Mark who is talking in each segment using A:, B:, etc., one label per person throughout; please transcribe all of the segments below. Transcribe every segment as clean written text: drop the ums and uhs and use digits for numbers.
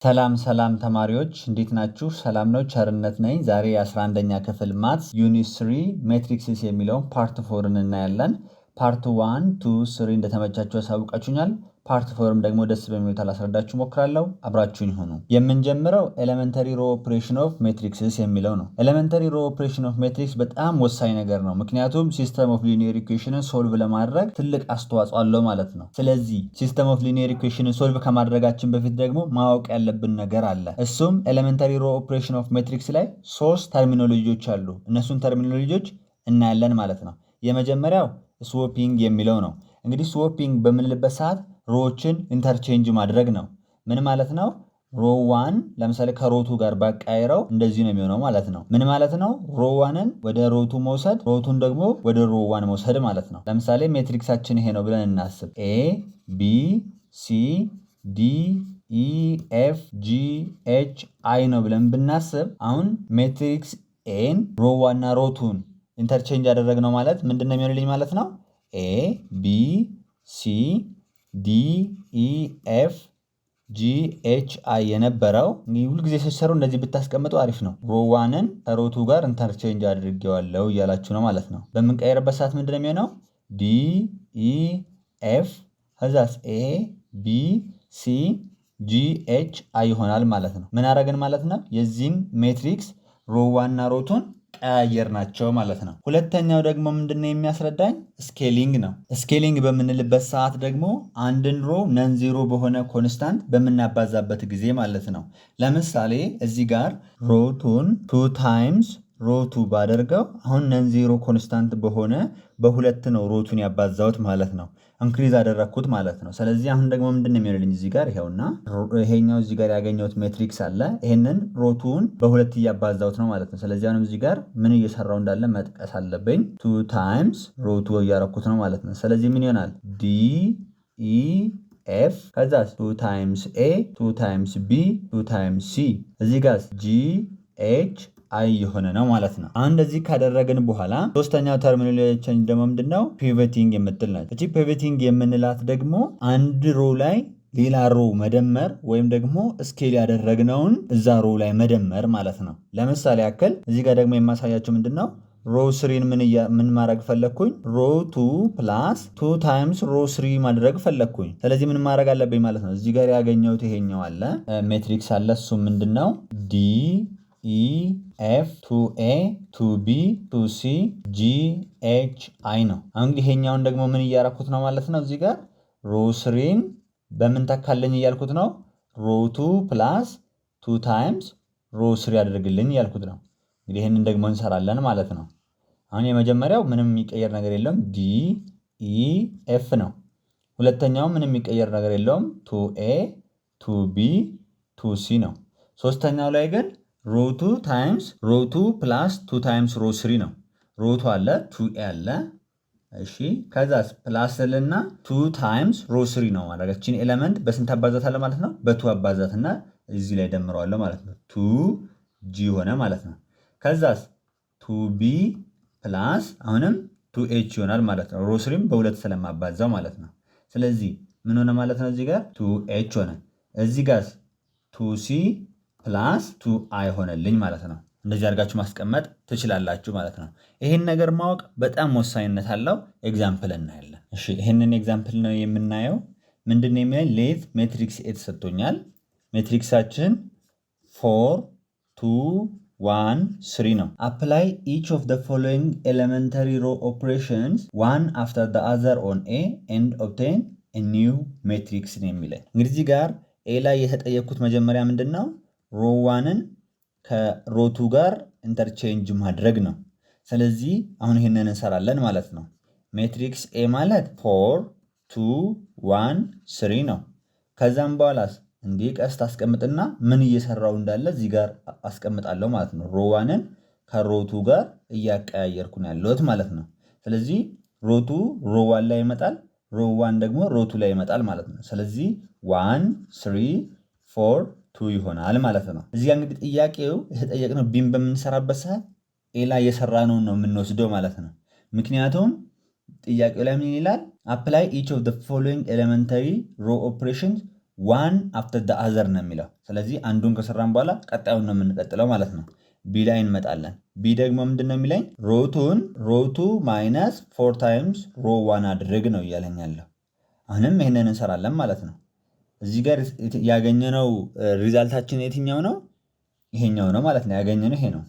A: ሰላም ሰላም ተማሪዎች እንዴት ናችሁ? ሰላም ነው፣ ቸርነት ነኝ። ዛሬ የ11ኛ ክፍል ማትስ ዩኒት 3 ሜትሪክስስ የሚለውን ፓርት 4ን እናያለን። ፓርት 1 2 3 እንደተመቻችሁ ያሳውቃችሁኛል። ፓርት 4ም ደግሞ ደስ በሚሉት ላስረዳችሁ ሞክራለሁ። አብራችሁኝ ሆኑ። የምንጀምረው ኤሌመንተሪ ሮ ኦፕሬሽን ኦፍ ሜትሪክስስ የሚለው ነው። ኤሌመንተሪ ሮ ኦፕሬሽን ኦፍ ሜትሪክስ በጣም ወሳኝ ነገር ነው። ምክንያቱም ሲስተም ኦፍ ሊኒየር ኢኩዌሽንን ሶልቭ ለማድረግ ትልቅ አስተዋጽኦ አለው ማለት ነው። ስለዚህ ሲስተም ኦፍ ሊኒየር ኢኩዌሽንን ሶልቭ ከማድረጋችን በፊት ደግሞ ማወቅ ያለብን ነገር አለ። እሱም ኤሌመንተሪ ሮ ኦፕሬሽን ኦፍ ሜትሪክስ ላይ 3 ተርሚኖሎጂዎች አሉ። እነሱን ተርሚኖሎጂዎች እናያለን ማለት ነው። የመጀመሪያው ስዎፒንግ የሚለው ነው። እንግዲህ ስዎፒንግ በምንልበት ሰዓት ሮዎችን ኢንተርቼንጅ ማድረግ ነው። ምን ማለት ነው? ሮ ዋን ለምሳሌ ከሮቱ ጋር ባቃይረው እንደዚህ ነው የሚሆነው ማለት ነው። ምን ማለት ነው? ሮ ዋንን ወደ ሮቱ መውሰድ፣ ሮቱን ደግሞ ወደ ሮ ዋን መውሰድ ማለት ነው። ለምሳሌ ሜትሪክሳችን ይሄ ነው ብለን እናስብ። ኤ ቢ ሲ ዲ ኢ ኤፍ ጂ ኤች አይ ነው ብለን ብናስብ አሁን ሜትሪክስ ኤን ሮ ዋን እና ሮቱን ኢንተርቼንጅ ያደረግነው ማለት ምንድን ነው የሚሆንልኝ ማለት ነው? ኤ ቢ ሲ ዲ ኢ ኤፍ ጂ ኤች አይ የነበረው ሁልጊዜ ስትሰሩ እንደዚህ ብታስቀምጡ አሪፍ ነው። ሮዋንን ከሮቱ ጋር ኢንተርቼንጅ አድርጌዋለሁ እያላችሁ ነው ማለት ነው። በምንቀይርበት ሰዓት ምንድን ነው የሚሆነው? ዲ ኢ ኤፍ ከዛስ ኤ ቢ ሲ ጂ ኤች አይ ይሆናል ማለት ነው። ምን አደረግን ማለት ነው? የዚህም ሜትሪክስ ሮዋና ሮቱን ቀያየር ናቸው ማለት ነው። ሁለተኛው ደግሞ ምንድነው የሚያስረዳኝ? ስኬሊንግ ነው። ስኬሊንግ በምንልበት ሰዓት ደግሞ አንድን ሮ ነን ዜሮ በሆነ ኮንስታንት በምናባዛበት ጊዜ ማለት ነው። ለምሳሌ እዚህ ጋር ሮቱን 2 ታይምስ ሮቱ ባደርገው አሁን ነን ዜሮ ኮንስታንት በሆነ በሁለት ነው ሮቱን ያባዛውት ማለት ነው። እንክሪዝ አደረግኩት ማለት ነው። ስለዚህ አሁን ደግሞ ምንድን ነው የሚሆንልኝ? እዚህ ጋር ይሄውና ይሄኛው እዚህ ጋር ያገኘሁት ሜትሪክስ አለ። ይሄንን ሮቱን በሁለት እያባዛውት ነው ማለት ነው። ስለዚህ አሁንም እዚህ ጋር ምን እየሰራው እንዳለ መጥቀስ አለብኝ። 2 ታይምስ ሮቱ እያረኩት ነው ማለት ነው። ስለዚህ ምን ይሆናል? ዲ ኢ ኤፍ ከዛ 2 ታይምስ ኤ 2 ታይምስ ቢ 2 ታይምስ ሲ እዚህ ጋር ጂ ኤች አይ የሆነ ነው ማለት ነው። አሁን እንደዚህ ካደረግን በኋላ ሶስተኛው ተርሚኖሎጂችን ደግሞ ምንድነው? ፒቮቲንግ የምትል ናት። እቺ ፒቮቲንግ የምንላት ደግሞ አንድ ሮ ላይ ሌላ ሮ መደመር ወይም ደግሞ ስኬል ያደረግነውን እዛ ሮ ላይ መደመር ማለት ነው። ለምሳሌ ያክል እዚህ ጋር ደግሞ የማሳያቸው ምንድነው? ሮ ስሪን ምን ማድረግ ፈለግኩኝ? ሮ 2 ፕላስ 2 ታይምስ ሮ 3 ማድረግ ፈለግኩኝ። ስለዚህ ምን ማድረግ አለብኝ ማለት ነው? እዚህ ጋር ያገኘሁት ይሄኛው አለ ሜትሪክስ አለ። እሱ ምንድነው? ዲ ኢ ኤፍ 2ኤ 2ቢ 2ሲ ጂ ኤች አይ ነው። አሁን ይሄኛውን ደግሞ ምን እያረኩት ነው ማለት ነው? እዚህ ጋር ሮ ስሪን በምን ተካለኝ እያልኩት ነው? ሮ 2 ፕላስ 2 ታይምስ ሮ 3 ያደርግልኝ እያልኩት ነው። እንግዲህ ይህንን ደግሞ እንሰራለን ማለት ነው። አሁን የመጀመሪያው ምንም የሚቀየር ነገር የለውም፣ ዲ ኢ ኤፍ ነው። ሁለተኛው ምንም የሚቀየር ነገር የለውም፣ 2ኤ 2ቢ 2ሲ ነው። ሶስተኛው ላይ ግን ሮ2 ታይምስ ሮ2 ፕላስ 2 ታይምስ ሮ3 ነው። ሮ2 አለ 2ኤ አለ። እሺ ከዛስ ፕላስ ልና 2 ታይምስ ሮ3 ነው ማድረግ። እቺን ኤሌመንት በስንት አባዛታለሁ ማለት ነው? በ2 አባዛትና እዚህ ላይ ደምረዋለሁ ማለት ነው። 2ጂ ሆነ ማለት ነው። ከዛስ 2ቢ ፕላስ አሁንም 2ኤች ይሆናል ማለት ነው። ሮ3ም በሁለት ስለማባዛው ማለት ነው። ስለዚህ ምን ሆነ ማለት ነው? እዚህ ጋር 2ኤች ሆነ። እዚህ ጋር 2ሲ ፕላስ 2አይ ሆነልኝ ማለት ነው። እንደዚህ አድርጋችሁ ማስቀመጥ ትችላላችሁ ማለት ነው። ይህን ነገር ማወቅ በጣም ወሳኝነት አለው። ኤግዛምፕል እናያለን። እሺ ይህንን ኤግዛምፕል ነው የምናየው። ምንድን ነው የሚለው? ሌት ሜትሪክስ ኤ ተሰጥቶኛል። ሜትሪክሳችን 4 2 1 3 ነው። አፕላይ ኢች ኦፍ ዘ ፎሎዊንግ ኤሌመንተሪ ሮ ኦፕሬሽንስ ዋን አፍተር ዘ አዘር ኦን ኤ ኤንድ ኦብቴን ኤ ኒው ሜትሪክስ ነው የሚለኝ። እንግዲህ እዚህ ጋር ኤ ላይ የተጠየቅኩት መጀመሪያ ምንድን ነው? ሮዋንን ከሮቱ ጋር ኢንተርቼንጅ ማድረግ ነው። ስለዚህ አሁን ይህንን እንሰራለን ማለት ነው። ሜትሪክስ ኤ ማለት 4 2 1 3 ነው። ከዛም በኋላስ እንዲህ ቀስት አስቀምጥና ምን እየሰራው እንዳለ እዚህ ጋር አስቀምጣለሁ ማለት ነው። ሮዋንን ከሮቱ ጋር እያቀያየርኩ ነው ያለሁት ማለት ነው። ስለዚህ ሮቱ ሮዋን ላይ ይመጣል፣ ሮዋን ደግሞ ሮቱ ላይ ይመጣል ማለት ነው። ስለዚህ 1 3 4 2 ይሆናል ማለት ነው። እዚህ ጋር እንግዲህ ጥያቄው የተጠየቅነው ቢም በምንሰራበት ሰዓት ኤ ላይ የሰራነውን ነው የምንወስደው ማለት ነው። ምክንያቱም ጥያቄው ላይ ምን ይላል? apply each of the following elementary row operations ዋን አፍተር ደ አዘር ነው የሚለው። ስለዚህ አንዱን ከሰራን በኋላ ቀጣዩን ነው የምንቀጥለው ማለት ነው። ቢ ላይ እንመጣለን። ቢ ደግሞ ምንድን ነው የሚለኝ? ሮቱ ማይነስ 4 ታይምስ ሮ 1 አድርግ ነው እያለኝ ያለው። አሁንም ይህንን እንሰራለን ማለት ነው። እዚህ ጋር ያገኘነው ሪዛልታችን የትኛው ነው? ይሄኛው ነው ማለት ነው። ያገኘነው ይሄ ነው።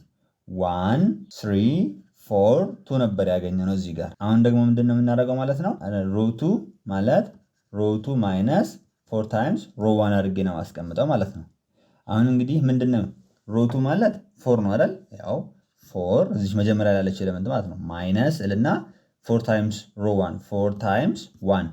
A: 1 3 4 2 ነበር ያገኘነው እዚህ ጋር። አሁን ደግሞ ምንድን ነው የምናደርገው ማለት ነው? ሮቱ ማለት ሮቱ ማይነስ 4 ታይምስ ሮ 1 አድርጌ ነው ማስቀምጠው ማለት ነው። አሁን እንግዲህ ምንድን ነው ሮቱ ማለት 4 ነው አይደል? ያው 4 እዚህ መጀመሪያ ያለች ኤሌመንት ማለት ነው። ማይነስ እልና 4 ታይምስ ሮ 1 4 ታይምስ 1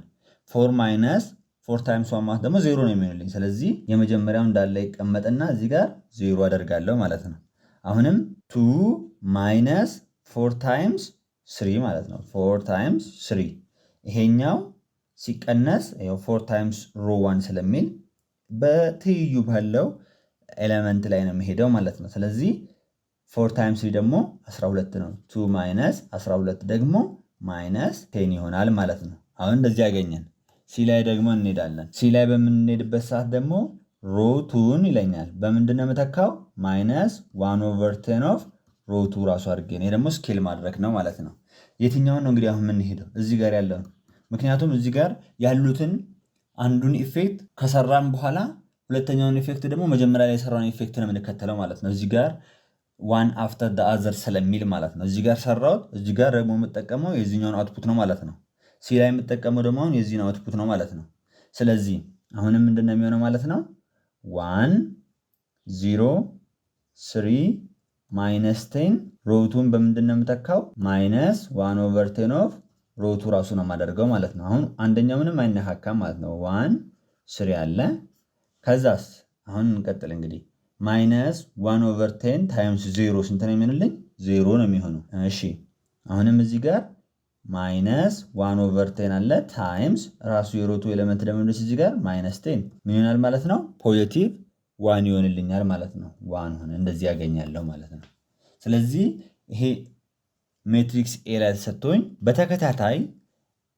A: 4 ማይነስ 4 ታይምስ 1 ማለት ደግሞ 0 ነው የሚሆንልኝ። ስለዚህ የመጀመሪያው እንዳለ ይቀመጥና እዚህ ጋር 0 አደርጋለሁ ማለት ነው። አሁንም 2 ማይነስ 4 ታይምስ 3 ማለት ነው። 4 ታይምስ 3 ይሄኛው ሲቀነስ 4 ታይምስ ሮ 1 ስለሚል በትይዩ ባለው ኤሌመንት ላይ ነው የሚሄደው ማለት ነው። ስለዚህ 4 ታይምስ 3 ደግሞ 12 ነው። 2 ማይነስ 12 ደግሞ ማይነስ 10 ይሆናል ማለት ነው። አሁን እንደዚህ ያገኘን። ሲ ላይ ደግሞ እንሄዳለን። ሲ ላይ በምንሄድበት ሰዓት ደግሞ ሮቱን ይለኛል። በምንድን ነው የምተካው? ማይነስ 1/10 ኦፍ ሮቱ ራሱ አድርጌ ነው። ይሄ ደግሞ ስኬል ማድረግ ነው ማለት ነው። የትኛውን ነው እንግዲህ አሁን የምንሄደው? እዚህ ጋር ያለውን። ምክንያቱም እዚህ ጋር ያሉትን አንዱን ኢፌክት ከሰራን በኋላ ሁለተኛውን ኢፌክት ደግሞ መጀመሪያ ላይ የሰራውን ኢፌክት ነው የምንከተለው ማለት ነው። እዚህ ጋር ዋን አፍተር ደ አዘር ስለሚል ማለት ነው። እዚህ ጋር ሰራሁት፣ እዚህ ጋር ደግሞ የምጠቀመው የዚህኛውን አውትፑት ነው ማለት ነው። ሲ ላይ የምጠቀመው ደግሞ አሁን የዚህን አውትፑት ነው ማለት ነው። ስለዚህ አሁንም ምንድን ነው የሚሆነው ማለት ነው? 1 0 3 ማይነስ 10 ሮቱን በምንድን ነው የምተካው? ማይነስ 1/10 ኦፍ ሮቱ ራሱ ነው የማደርገው ማለት ነው። አሁን አንደኛው ምንም አይነካካም ማለት ነው። 1 3 አለ። ከዛስ አሁን እንቀጥል እንግዲህ ማይነስ 1/10 ታይምስ 0 ስንት ነው የሚሆንልኝ? 0 ነው የሚሆነው። እሺ አሁንም እዚህ ጋር ማይነስ 1/10 አለ ታይምስ ራሱ የሮቱ ኤሌመንት ደግሞ እዚህ ጋር ማይነስ 10 ምን ይሆናል ማለት ነው? ፖዚቲቭ 1 ይሆንልኛል ማለት ነው። 1 ሆነ እንደዚህ ያገኛለሁ ማለት ነው። ስለዚህ ይሄ ሜትሪክስ ኤ ላይ ተሰጥቶኝ በተከታታይ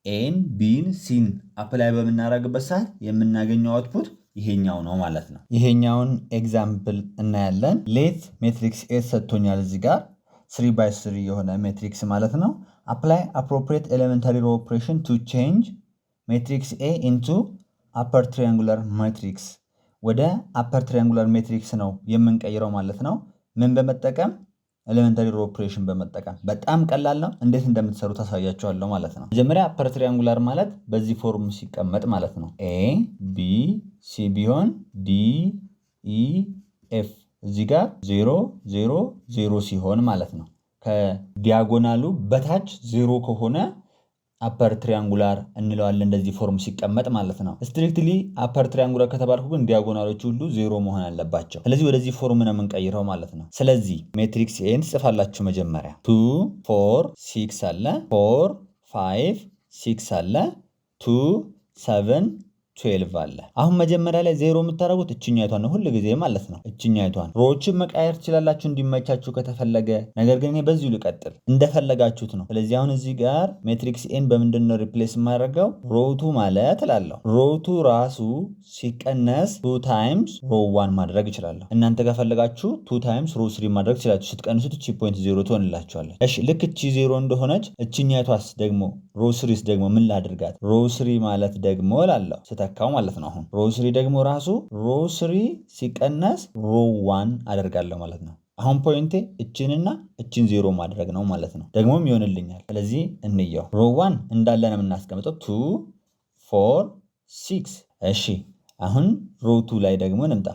A: ኤን ቢን ሲን አፕላይ በምናደርግበት ሰዓት የምናገኘው አውትፑት ይሄኛው ነው ማለት ነው። ይሄኛውን ኤግዛምፕል እናያለን። ሌት ሜትሪክስ ኤ ተሰጥቶኛል እዚህ ጋር 3x3 የሆነ ሜትሪክስ ማለት ነው። apply appropriate elementary row operation to change matrix A into upper triangular matrix ወደ upper triangular matrix ነው የምንቀይረው ማለት ነው። ምን በመጠቀም? ኤሌመንታሪ ሮ ኦፕሬሽን በመጠቀም። በጣም ቀላል ነው። እንዴት እንደምትሰሩ ታሳያቸዋለሁ ማለት ነው። መጀመሪያ አፐር ትሪያንጉላር ማለት በዚህ ፎርም ሲቀመጥ ማለት ነው። ኤ ቢ ሲ ቢሆን ዲ ኢ ኤፍ እዚህ ጋር 0 0 0 ሲሆን ማለት ነው። ከዲያጎናሉ በታች 0 ከሆነ አፐር ትሪያንጉላር እንለዋለን። እንደዚህ ፎርም ሲቀመጥ ማለት ነው። ስትሪክትሊ አፐር ትሪያንጉላር ከተባልኩ ግን ዲያጎናሎች ሁሉ 0 መሆን አለባቸው። ስለዚህ ወደዚህ ፎርም ነው የምንቀይረው ማለት ነው። ስለዚህ ሜትሪክስ ኤን ጽፋላችሁ መጀመሪያ 2 4 6 አለ 4 5 6 አለ 2 7 12 አለ። አሁን መጀመሪያ ላይ 0 የምታደርጉት እችኛይቷን ነው ሁሉ ጊዜ ማለት ነው። እችኛይቷን ሮዎችን መቃየር ትችላላችሁ እንዲመቻችሁ ከተፈለገ። ነገር ግን እኔ በዚሁ ልቀጥል እንደፈለጋችሁት ነው። ስለዚህ አሁን እዚህ ጋር ሜትሪክስ ኤን በምንድን ነው ሪፕሌስ የማደርገው? ሮቱ ማለት እላለሁ። ሮቱ ራሱ ሲቀነስ 2 ታይምስ ሮ 1 ማድረግ እችላለሁ። እናንተ ከፈለጋችሁ 2 ታይምስ ሮ 3 ማድረግ ትችላላችሁ። ስትቀንሱት እቺ 0.0 ትሆንላችኋለች። እሺ ልክ እቺ 0 እንደሆነች እችኛይቷስ ደግሞ ሮ 3 ደግሞ ምን ላድርጋት? ሮ 3 ማለት ደግሞ እላለሁ ካው ማለት ነው። አሁን ሮ 3 ደግሞ ራሱ ሮ 3 ሲቀነስ ሮ 1 አደርጋለሁ ማለት ነው። አሁን ፖይንቴ እችንና እችን 0 ማድረግ ነው ማለት ነው። ደግሞም ይሆንልኛል። ስለዚህ እንየው። ሮ 1 እንዳለ ነው የምናስቀምጠው 2 4 6 እሺ አሁን ሮ 2 ላይ ደግሞ እንምጣ።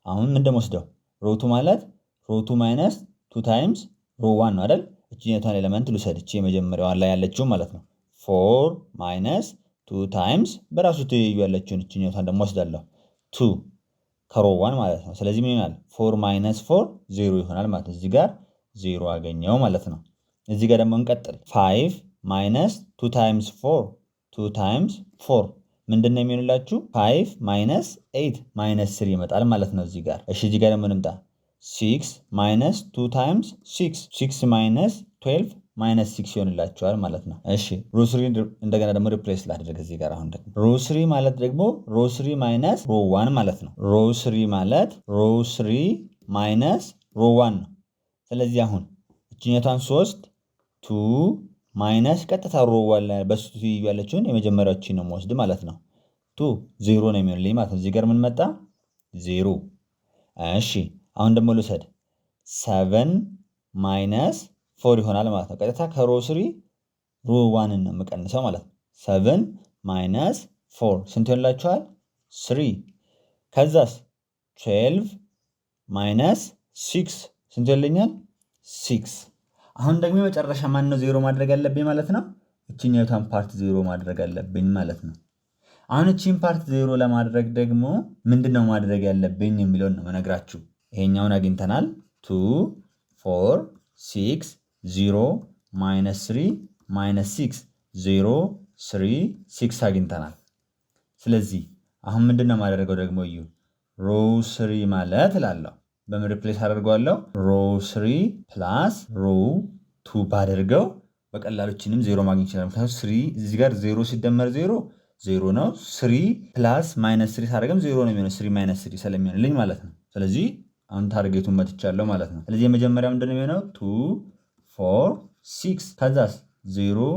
A: አሁን ምን እንደምወስደው ሮ 2 ማለት ሮ 2 ማይነስ 2 ታይምስ ሮ 1 ነው አይደል? እችኛቷን ኤሌመንት ልውሰድ። እቺ የመጀመሪያዋ ላይ ያለችው ማለት ነው። 4 ማይነስ 2 ታይምስ በራሱ ትይዩ ያለችውን እችኛቷን ደግሞ ወስዳለሁ 2 ከሮ 1 ማለት ነው። ስለዚህ ምን ይሆናል? 4 ማይነስ 4 0 ይሆናል ማለት ነው። እዚህ ጋር 0 አገኘው ማለት ነው። እዚህ ጋር ደግሞ እንቀጥል። 5 ማይነስ 2 ታይምስ 4 2 ታይምስ 4 ምንድን ነው የሚሆንላችሁ? 5 ማይነስ 8 ማይነስ 3 ይመጣል ማለት ነው እዚህ ጋር። እሺ እዚህ ጋር ደግሞ እንምጣ። 6 ማይነስ 2 ታይምስ 6 6 ማይነስ 12 ማይነስ 6 ይሆንላቸዋል ማለት ነው። እሺ ሮ 3 እንደገና ደግሞ ሪፕሌስ ላድርግ እዚህ ጋር። አሁን ደግሞ ሮ 3 ማለት ደግሞ ሮ 3 ማይነስ ሮ 1 ማለት ነው። ሮ 3 ማለት ሮ 3 ማይነስ ሮ 1 ነው። ስለዚህ አሁን እችኛቷን 3 2 ማይነስ ቀጥታ ሮ 1 ላይ በሱ ያለችውን የመጀመሪያዎችን ነው የምወስድ ማለት ነው። 2 0 ነው የሚሆንልኝ ማለት ነው። እዚህ ጋር ምን መጣ? 0። እሺ አሁን ደግሞ ልውሰድ 7 ማይነስ 4 ይሆናል ማለት ነው። ቀጥታ ከሮ 3 ሮ 1 ነው የምቀንሰው ማለት ነው። 7 ማይነስ 4 ስንት ይሆንላችኋል? 3። ከዛስ 12 ማይነስ 6 ስንት ይሆንልኛል? 6። አሁን ደግሞ የመጨረሻ ማን ነው ዜሮ ማድረግ ያለብኝ ማለት ነው? እችኛቷን ፓርት ዜሮ ማድረግ አለብኝ ማለት ነው። አሁን እቺን ፓርት ዜሮ ለማድረግ ደግሞ ምንድነው ማድረግ ያለብኝ የሚለውን ነው መነግራችሁ። ይሄኛውን አግኝተናል 2 4 6 0 ማይነስ 3 ማይነስ 6 0 3 6 አግኝተናል። ስለዚህ አሁን ምንድነው ማድረገው ደግሞ እዩ ሮ 3 ማለት እላለሁ በምን ሪፕሌስ አደርገዋለሁ? ሮ 3 ፕላስ ሮ 2 ባደርገው በቀላሉ እቺንም 0 ማግኘት ይችላል። ምክንያቱም 3 እዚህ ጋር 0 ሲደመር 0 0 ነው። 3 ፕላስ ማይነስ 3 ሳደርግም 0 ነው የሚሆነው 3 ማይነስ 3 ስለሚሆንልኝ ማለት ነው። ስለዚህ አሁን ታርጌቱን መትቻለሁ ማለት ነው። ስለዚህ የመጀመሪያው ምንድነው የሚሆነው 2 4 6 ከዛስ 0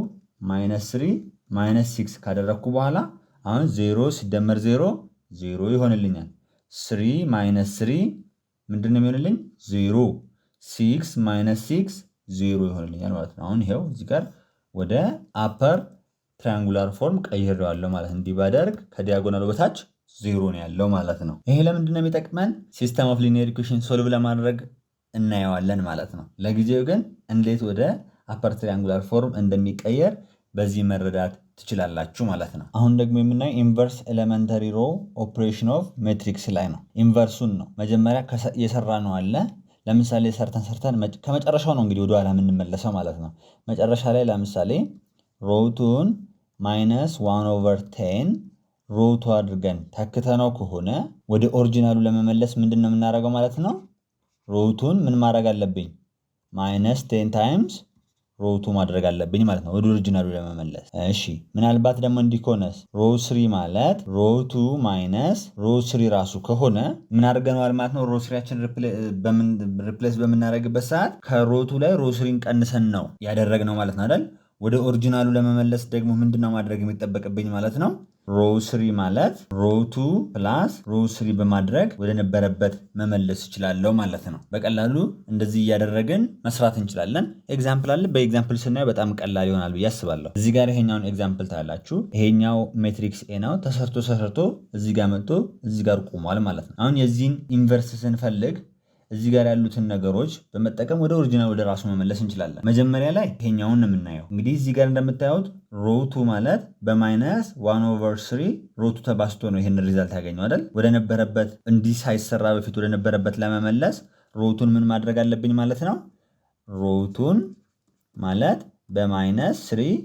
A: ማይነስ 3 ማይነስ 6 ካደረኩ በኋላ አሁን 0 ሲደመር 0 0 ይሆንልኛል። 3 ማይነስ 3 ምንድነው የሚሆንልኝ 0 6 ማይነስ 6 0 ይሆንልኛል ማለት ነው። አሁን ይሄው እዚህ ጋር ወደ አፐር ትራያንጉላር ፎርም ቀይሬዋለሁ ማለት እንዲህ ባደርግ ከዲያጎናሉ በታች 0 ነው ያለው ማለት ነው። ይሄ ለምንድነው የሚጠቅመን? ሲስተም ኦፍ ሊኒየር ኢኩዌሽን ሶልቭ ለማድረግ እናየዋለን ማለት ነው። ለጊዜው ግን እንዴት ወደ አፐር ትራያንጉላር ፎርም እንደሚቀየር በዚህ መረዳት ትችላላችሁ ማለት ነው። አሁን ደግሞ የምናየው ኢንቨርስ ኤሌመንተሪ ሮ ኦፕሬሽን ኦፍ ሜትሪክስ ላይ ነው። ኢንቨርሱን ነው መጀመሪያ የሰራ ነው አለ። ለምሳሌ ሰርተን ከመጨረሻው ነው እንግዲህ ወደኋላ የምንመለሰው ማለት ነው። መጨረሻ ላይ ለምሳሌ ሮቱን ማይነስ 1/10 ሮቱ አድርገን ተክተነው ከሆነ ወደ ኦሪጂናሉ ለመመለስ ምንድን ነው የምናደርገው ማለት ነው? ሮቱን ምን ማድረግ አለብኝ? ማይነስ 10 ታይምስ ሮቱ ማድረግ አለብኝ ማለት ነው ወደ ኦሪጂናሉ ለመመለስ። እሺ ምናልባት ደግሞ እንዲህ ከሆነስ ሮ 3 ማለት ሮ2 ማይነስ ሮ 3 ራሱ ከሆነ ምን አድርገነዋል ማለት ነው? ሮ 3ችን ሪፕሌስ በምናደርግበት ሰዓት ከሮቱ ላይ ሮ 3ን ቀንሰን ነው ያደረግነው ማለት ነው አይደል? ወደ ኦሪጂናሉ ለመመለስ ደግሞ ምንድነው ማድረግ የሚጠበቅብኝ ማለት ነው? ሮ 3 ማለት ሮ2 ፕላስ ሮ 3 በማድረግ ወደ ነበረበት መመለስ እችላለሁ ማለት ነው። በቀላሉ እንደዚህ እያደረግን መስራት እንችላለን። ኤግዛምፕል አለ። በኤግዛምፕል ስናየው በጣም ቀላል ይሆናል ብዬ አስባለሁ። እዚህ ጋር ይሄኛውን ኤግዛምፕል ታያላችሁ። ይሄኛው ሜትሪክስ ኤ ነው። ተሰርቶ እዚህ ጋር መጥቶ እዚህ ጋር ቆሟል ማለት ነው። አሁን የዚህን ኢንቨርስ ስንፈልግ እዚህ ጋር ያሉትን ነገሮች በመጠቀም ወደ ኦሪጂናል ወደ ራሱ መመለስ እንችላለን። መጀመሪያ ላይ ይሄኛውን ነው የምናየው። እንግዲህ እዚህ ጋር እንደምታዩት ሮቱ ማለት በማይነስ 1/3 ሮቱ ተባስቶ ነው ይሄን ሪዛልት ያገኘው አይደል? ወደ ነበረበት እንዲህ ሳይሰራ በፊት ወደ ነበረበት ለመመለስ ሮቱን ምን ማድረግ አለብኝ ማለት ነው? ሮቱን ማለት በማይነስ 3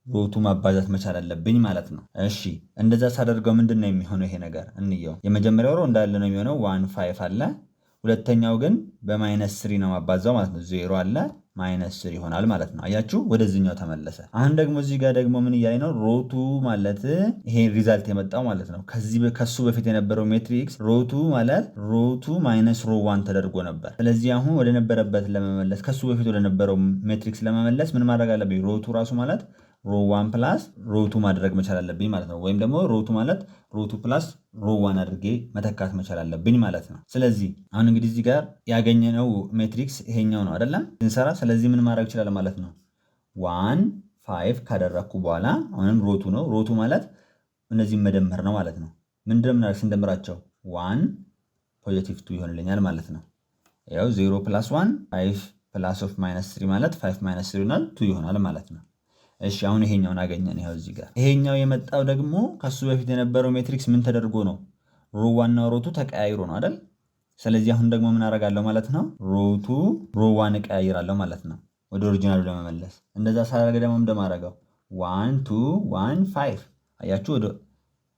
A: ሮቱ ማባዛት መቻል አለብኝ ማለት ነው። እሺ እንደዛ ሳደርገው ምንድን ነው የሚሆነው? ይሄ ነገር እንየው። የመጀመሪያው ሮ እንዳለ ነው የሚሆነው 1 5 አለ። ሁለተኛው ግን በማይነስ 3 ነው ማባዛው ማለት ነው። 0 አለ ማይነስ 3 ይሆናል ማለት ነው። አያችሁ ወደዚህኛው ተመለሰ። አሁን ደግሞ እዚህ ጋር ደግሞ ምን እያለ ነው? ሮቱ ማለት ይሄ ሪዛልት የመጣው ማለት ነው ከሱ በፊት የነበረው ሜትሪክስ ሮቱ ማለት ሮቱ ማይነስ ሮ 1 ተደርጎ ነበር። ስለዚህ አሁን ወደ ነበረበት ለመመለስ ከሱ በፊት ወደ ነበረው ሜትሪክስ ለመመለስ ምን ማድረግ አለብኝ? ሮቱ ራሱ ማለት ሮ 1 ፕላስ ሮ2 ማድረግ መቻል አለብኝ ማለት ነው። ወይም ደግሞ ሮቱ ማለት ሮ2 ፕላስ ሮ1 አድርጌ መተካት መቻል አለብኝ ማለት ነው። ስለዚህ አሁን እንግዲህ እዚህ ጋር ያገኘነው ሜትሪክስ ይሄኛው ነው አይደለም ስንሰራ። ስለዚህ ምን ማድረግ ይችላል ማለት ነው 1 5 ካደረኩ በኋላ አሁንም ሮቱ ነው። ሮቱ ማለት እነዚህን መደመር ነው ማለት ነው። ምንድነው ምናደርግ ስንደምራቸው 1 ፖዚቲቭ 2 ይሆንልኛል ማለት ነው። ያው 0 ፕላስ 1 5 ፕላስ ኦፍ ማይነስ 3 ማለት 5 ማይነስ 3 ይሆናል 2 ይሆናል ማለት ነው። እሺ አሁን ይሄኛውን አገኘን። ይሄው እዚህ ጋር ይሄኛው የመጣው ደግሞ ከሱ በፊት የነበረው ሜትሪክስ ምን ተደርጎ ነው? ሮ1 እና ሮ2 ተቀያይሮ ነው አይደል? ስለዚህ አሁን ደግሞ ምን አደርጋለሁ ማለት ነው? ሮ2 ሮ1 እቀያይራለሁ ማለት ነው ወደ ኦሪጂናሉ ለመመለስ። እንደዛ ሳደርግ ደግሞ እንደማደርገው 1 2 1 5 አያችሁ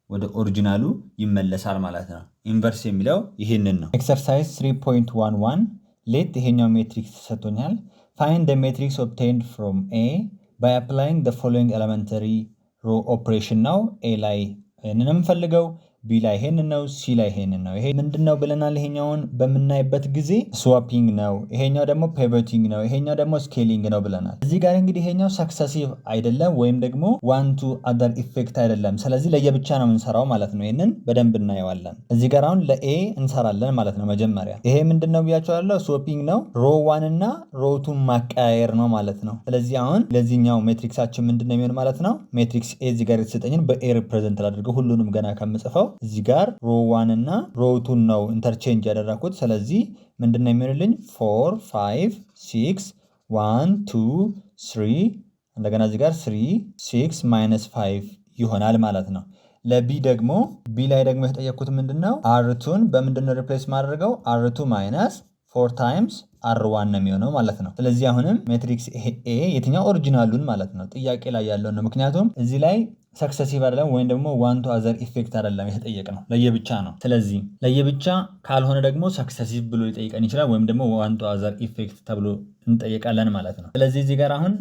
A: ወደ ኦሪጂናሉ ይመለሳል ማለት ነው። ኢንቨርስ የሚለው ይሄንን ነው። ኤክሰርሳይዝ 3.11 ሌት ይሄኛው ሜትሪክስ ተሰጥቶኛል። ፋይንድ the matrix obtained from A by applying the following elementary row operation ነው። ኤ ላይ ይሄንን የምፈልገው፣ ቢ ላይ ይሄንን ነው፣ ሲ ላይ ይሄንን ነው። ይሄ ምንድነው ብለናል? ይሄኛውን በምናይበት ጊዜ ስዋፒንግ ነው፣ ይሄኛው ደግሞ ፒቮቲንግ ነው፣ ይሄኛው ደግሞ ስኬሊንግ ነው ብለናል። እዚህ ጋር እንግዲህ ይሄኛው ሰክሰሲቭ አይደለም ወይም ደግሞ ዋን ቱ አደር ኢፌክት አይደለም። ስለዚህ ለየብቻ ነው የምንሰራው ማለት ነው። ይሄንን በደንብ እናየዋለን። እዚህ ጋር አሁን ለኤ እንሰራለን ማለት ነው። መጀመሪያ ይሄ ምንድነው ብያቸዋለሁ? ስዋፒንግ ነው። ሮ ዋን እና ሮ ቱ ማቀያየር ነው ማለት ነው። ስለዚህ አሁን ለዚህኛው ሜትሪክሳችን ምንድነው የሚሆን ማለት ነው? ሜትሪክስ ኤ እዚህ ጋር የተሰጠኝን በኤ ሪፕሬዘንት ላድርገው ሁሉንም ገና ከምጽፈው እዚህ ጋር ሮ ዋን እና ሮ ቱን ነው ኢንተርቼንጅ ያደረኩት። ስለዚህ ምንድነው የሚሆንልኝ? 4 5 6 1 2 3 እንደገና እዚህ ጋር 3 6 -5 ይሆናል ማለት ነው። ለቢ ደግሞ ቢ ላይ ደግሞ የተጠየኩት ምንድነው? አርቱን በምንድነው ሪፕሌስ ማድረገው? አርቱ ማይነስ 4 ታይምስ አር1 ነው የሚሆነው ማለት ነው። ስለዚህ አሁንም ሜትሪክስ ኤ የትኛው ኦሪጂናሉን ማለት ነው ጥያቄ ላይ ያለው ነው። ምክንያቱም እዚህ ላይ ሰክሰሲቭ አይደለም ወይም ደግሞ ዋን ቱ አዘር ኢፌክት አይደለም የተጠየቅ ነው፣ ለየብቻ ነው። ስለዚህ ለየብቻ ካልሆነ ደግሞ ሰክሰሲቭ ብሎ ሊጠይቀን ይችላል ወይም ደግሞ ዋን ቱ አዘር ኢፌክት ተብሎ እንጠይቃለን ማለት ነው። ስለዚህ እዚህ ጋር አሁን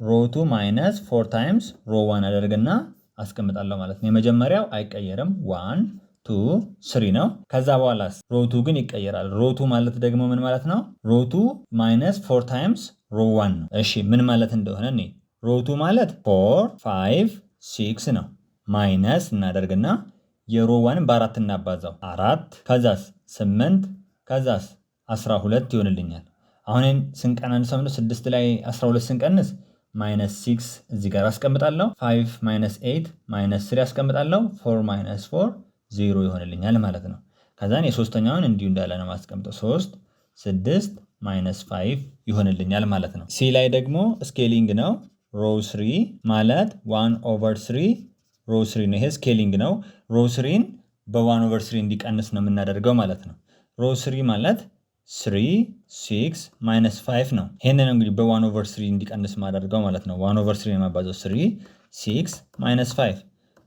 A: ሮቱ ማይነስ 4 ታይምስ ሮ1 አደርግና አስቀምጣለሁ ማለት ነው። የመጀመሪያው አይቀየርም 1 2 3 ነው። ከዛ በኋላ ሮቱ ግን ይቀየራል። ሮቱ ማለት ደግሞ ምን ማለት ነው? ሮቱ ማይነስ 4 ታይምስ ሮ1 ነው። እሺ ምን ማለት እንደሆነ እኔ ሮቱ ማለት 4 5 6 ነው። ማይነስ እናደርግና የሮ1 በአራት እናባዛው 4 ከዛስ 8 ከዛስ 12 ይሆንልኛል። አሁን ስንቀናንሰው 6 ላይ 12 ስንቀንስ ማይነስ 6 እዚህ ጋር አስቀምጣለሁ። 5 ማይነስ 8 ማይነስ 3 አስቀምጣለሁ። 4 ማይነስ 4 0 ይሆንልኛል ማለት ነው። ከዛን የሶስተኛውን እንዲሁ እንዳለ ነው ማስቀምጠው 3 6 ማይነስ 5 ይሆንልኛል ማለት ነው። ሲ ላይ ደግሞ ስኬሊንግ ነው። ሮ 3 ማለት 1/3 ሮ 3 ነው። ይሄ ስኬሊንግ ነው። ሮ 3ን በ1/3 እንዲቀንስ ነው የምናደርገው ማለት ነው። ሮ 3 ማለት 3 6 ማይነስ 5 ነው። ይሄንን እንግዲህ በ1/3 እንዲቀንስ ማደርገው ማለት ነው። 1/3 የማባዛው 3 6 ማይነስ 5